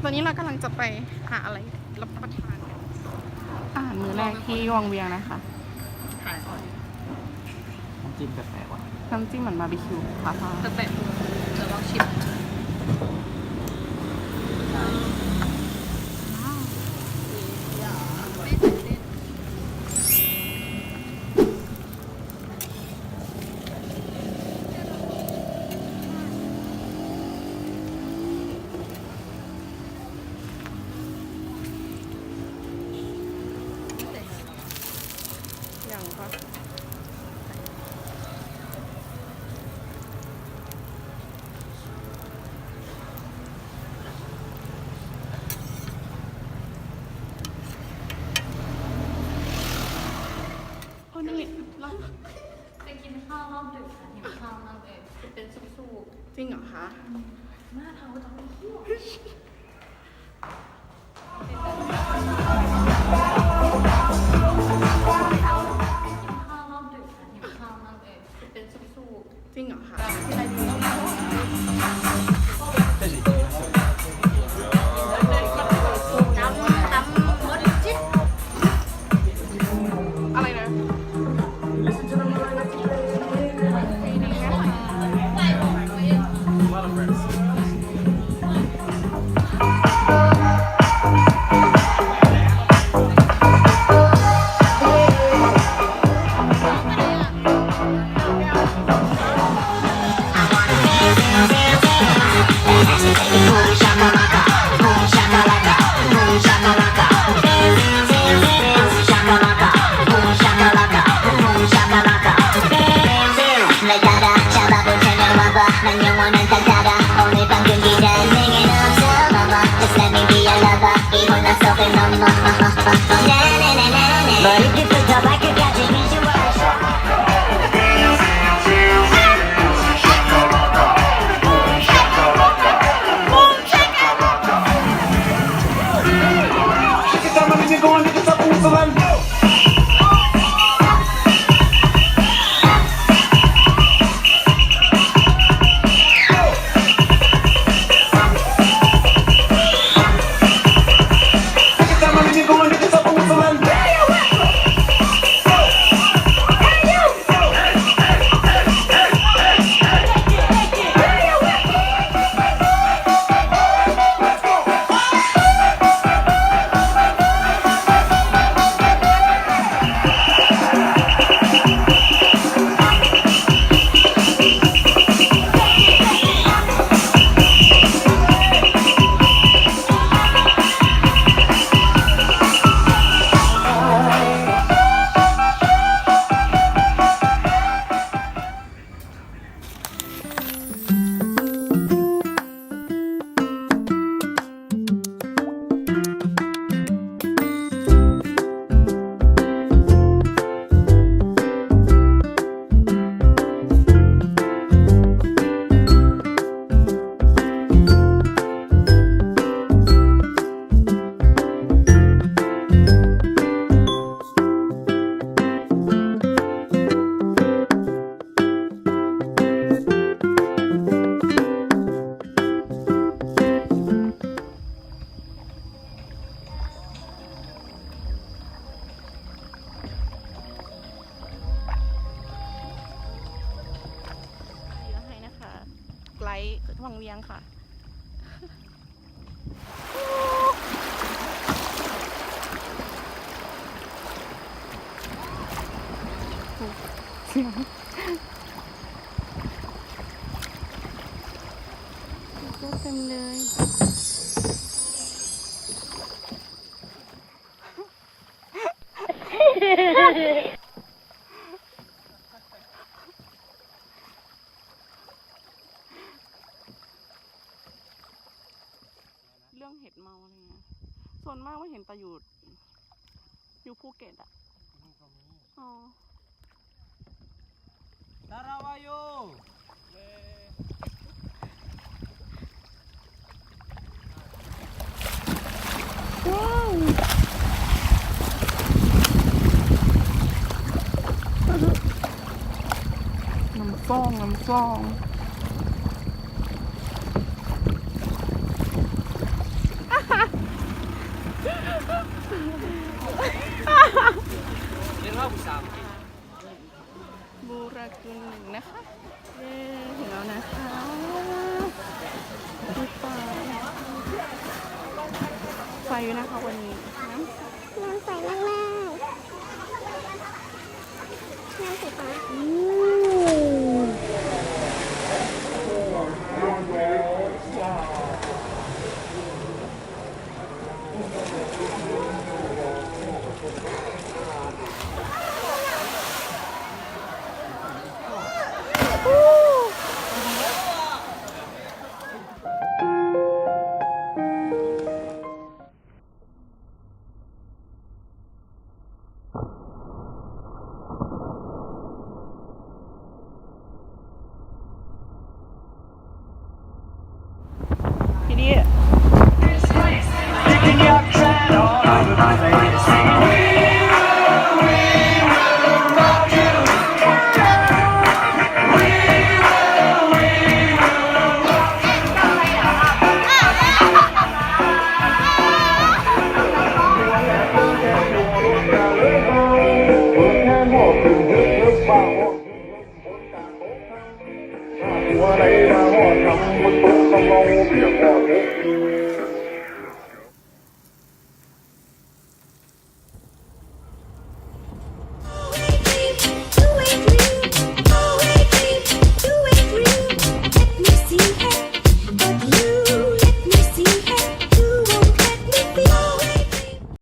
ตอนนี้เรากำลังจะไปหาอะไรรับประทานอาหารมื้อแรกที่วังเวียงนะคะน้ำจิ้มแปลกๆว่ะน้ำจิ้มเหมือนบาร์บีคิวค่ะแปลกๆเดี๋ยวลองชิมอย่างก็นี่เราไปกินข้าวรอบดึกค่ะหิวข้าวมากเลยเป็นซุปจริงเหรอคะหน้าเทาจะไม่เที่ยวข้าวรอบดึกค่ะหิวข้าวมากเลยเป็นซุปจริงเหรอคะที่ไรดีอะไรนะไลท์วังเวียงค่ะ เสียงก็เต็มเลยเรื่องเห็ดเมาอะไรเงี้ยส่วนมากว่าเห็นแต่อยู่ภูเก็ตอ่ะอ๋อดาราวาโยว้าวน้ำฟองเรียนว่าผู้สาว บูรากุล1นะคะเย้ถึงแล้วนะคะดูไฟอยู่นะคะวันนี้น้ำใสมากน้ำสีฟ้าทีนี้